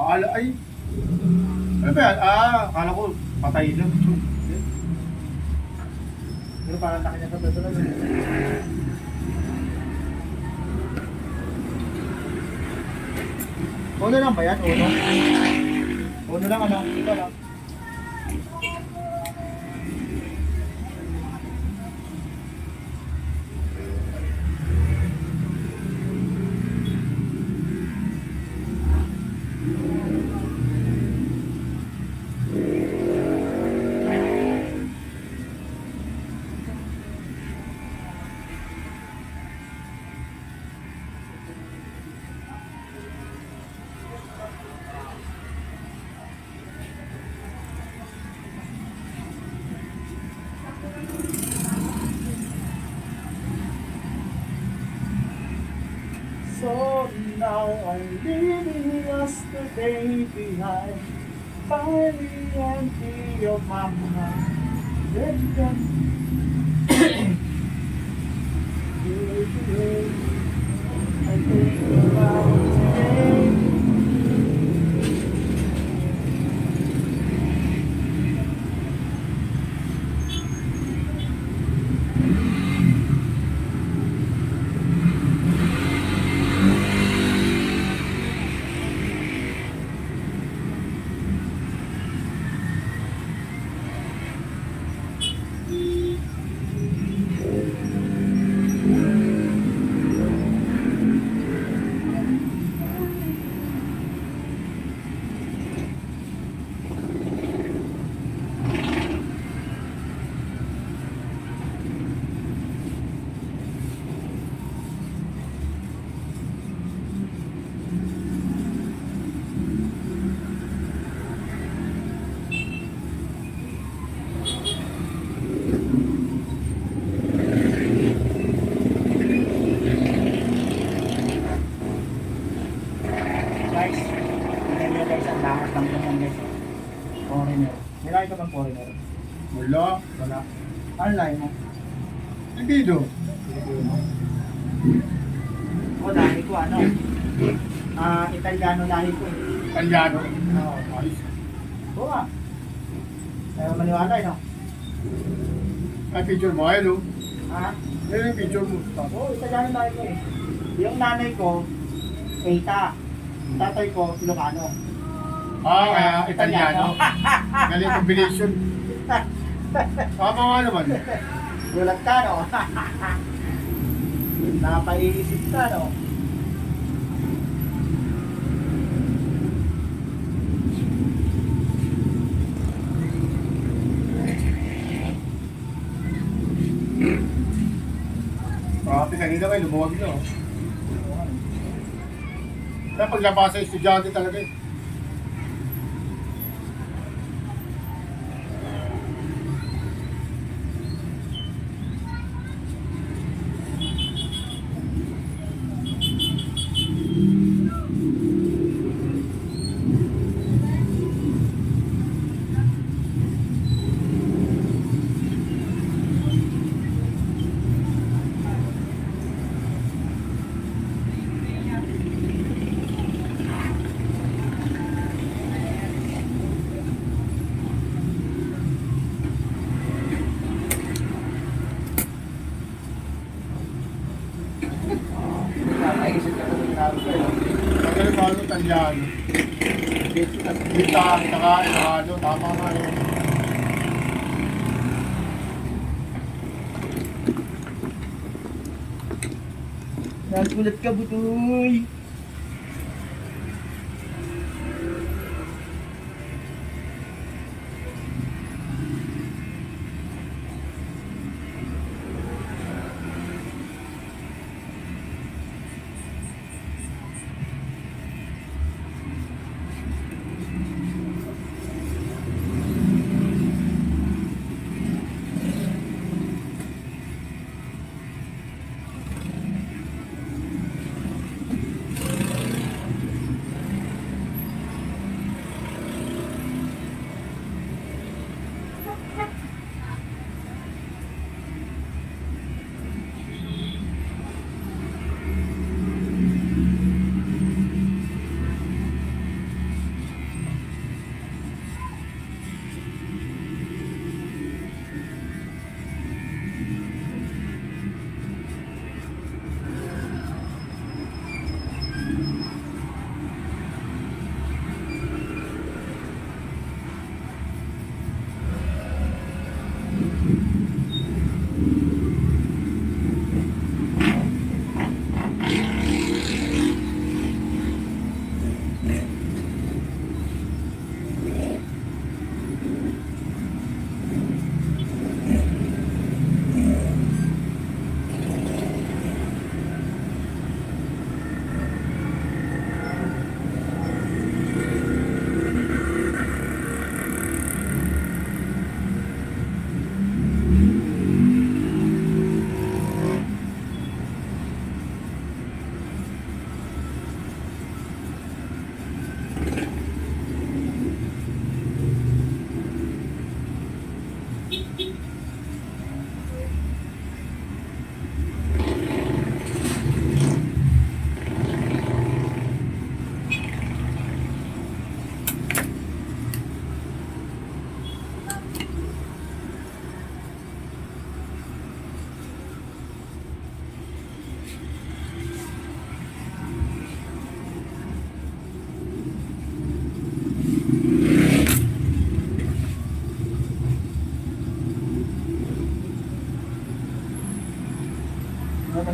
Akala ay, ano ba yan? Akala ko patay lang. Pero parang laki niya sa tutunan. Uno lang ba yan? Uno? Uno lang ano? Ito lang. So now I'm leaving yesterday behind, finally empty of my mind. I think about today. Guys, tingnan nyo guys, ang lahat ng naman guys. Foreigner. Nilaki ka bang foreigner? Wala. Wala. Ano lahi mo? Hindi do. Pilipino. Ako lahi ko ano? Italiano lahi ko eh. Kalyano. Oo. Ayos. Oo nga. Ayaw maniwala eh no? Ay, picture mo. Hello. Ha? Yan yung picture mo. Oo, Italiano lahi ko eh. Yung nanay ko, Keita. Tatay ko, Ilocano. Kaya Italiano. Galing combination. Tama nga naman. Gulat ka no? Napaiisip ka no? Pati kanina kayo, lumuwag nyo. Kaya paglabas sa estudyante talaga eh. Napaisip ka kung sinabi ko eh. Magaling ba ano Italiano? Kita, saka Ilocano, tama nga yun. Nagulat ka, butoy!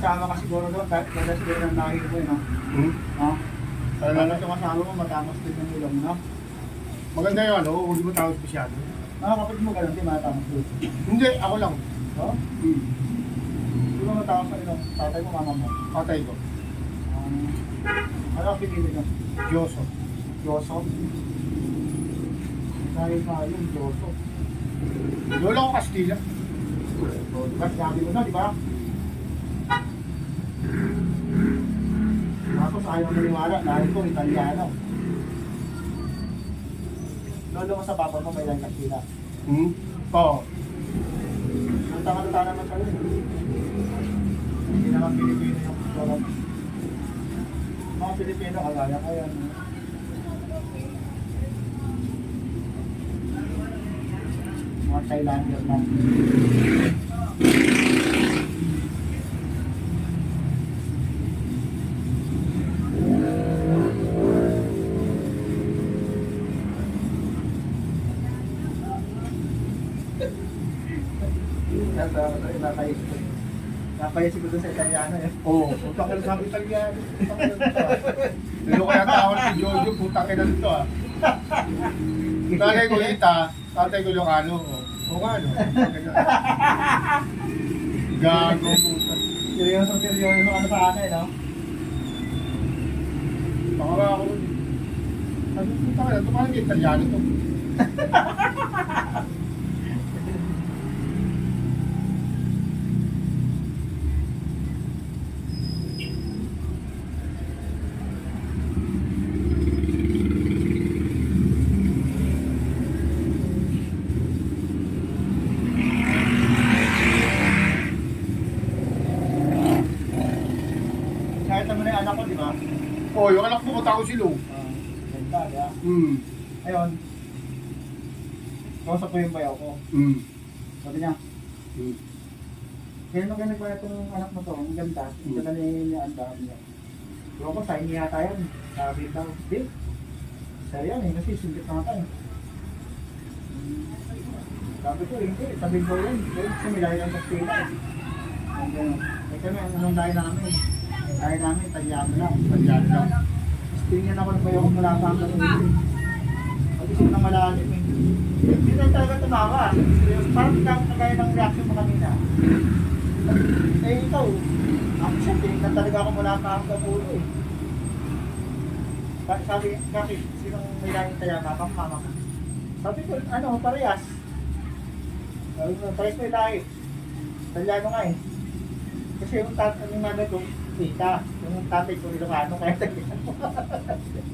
kasama ka siguro doon, kahit wala siguro ng lahi mo no? Hmm? No? Kaya Kaya yung kasama mo, matamos din yung ilong, no? maganda yun, ano? Huwag mo tawag masyado. Mga kapatid mo ganun, di matamos din. Hindi, ako lang. No? Hmm. Di ba matamos sa ilong? Tatay mo, mama mo. Patay ko. Ano ang pinili niyo? Diyoso. Yoso? Dahil nga yung Yoso. Lola ko Kastila. Diba, sinabi mo na, di ba? Tapos ayaw maniwala, dahil ko Italiano. Lolo mo sa papa mo, may lang Kastila. Hmm? Oo. Ang tanga-tanga naman kayo. Hindi naman Pilipino yung lolo. Mga Pilipino, kagaya ko yan. Mga Thailander na. Napayasip ko doon sa Italiano eh. Oo. Putang ina sabi Italiano. Pero kaya tawag si Jojo, putang ina nito ah. Tatay ko Ita, tatay ko Ilocano. Oo nga no. Gago puta. Seryoso ano sa akin, no? Baka ako. Sabi ko, putang ina, tumalang yung Italiano to. Kahit naman yung anak ko, di ba? Oo, yung anak mo ko si Lou. Ganda, di ba? Hmm. Ayun. Kausap ko yung bayaw ko. Hmm. Sabi niya, Hmm. ganun ba itong anak mo to? Ang ganda. Ang ganda ni Anda. Ewan ko, sa inyo yata yan. Sabi daw, di. Sa'yo yan eh, kasi sundit na tayo. Sabi ko, hindi. Sabi ko yun. Kasi may lahi ng Kastila eh. Ang gano'n. Eh kami, anong lahi namin? Lahi namin, Italiano lang. Italiano lang. Tapos tingnan ako ng bayaw ko mula sa hanggang ulit. Pag-isip na malalim eh. Hindi na talaga tumawa. Seryoso. Parang kagaya ng reaction mo kanina. Eh ikaw, ako siya, tinignan talaga ako mula sa hanggang ulo eh. Sabi, bakit? Sinong may lahing Italiano? Mama ka. Sabi ko, ano, parehas. Sabi ko, parehas may lahi. Italiano nga eh. Kasi yung nanay ko, Tita. Yung tatay ko, Ilocano, kaya Italiano.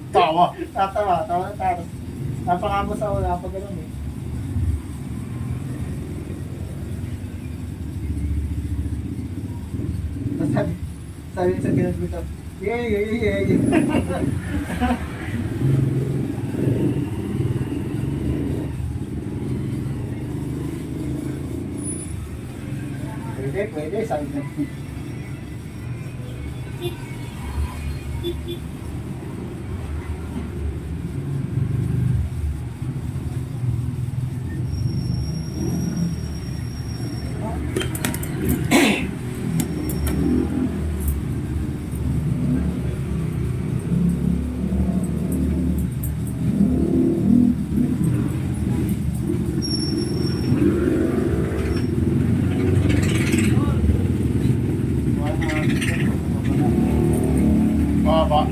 Tawa. Tawa. Napakamo sa wala pa ganun eh. Tapos sabi sa ganun dito, yeah. Pwede, sabi niya. Baba.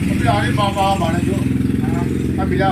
Kabila rin, baba na doon. Kabila.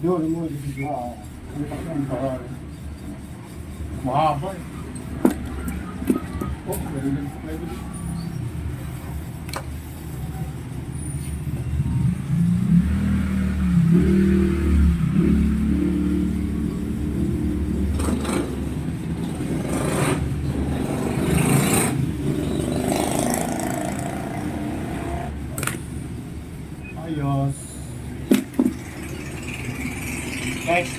Yun mo, mahaba eh. Oh, meron. Ayos. Guys,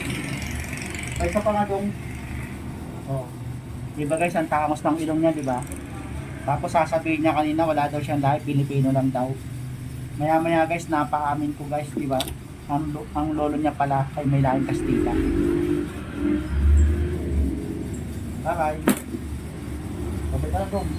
ay pa nga dong, Oh. di ba guys, ang tangos ng ilong niya, di ba? Tapos sasabihin niya kanina, wala daw siyang lahi, Pilipino lang daw. Maya maya guys, napaamin ko guys, di ba? Ang lolo niya pala ay may lahing Kastila. Bye bye. Kapit na dong.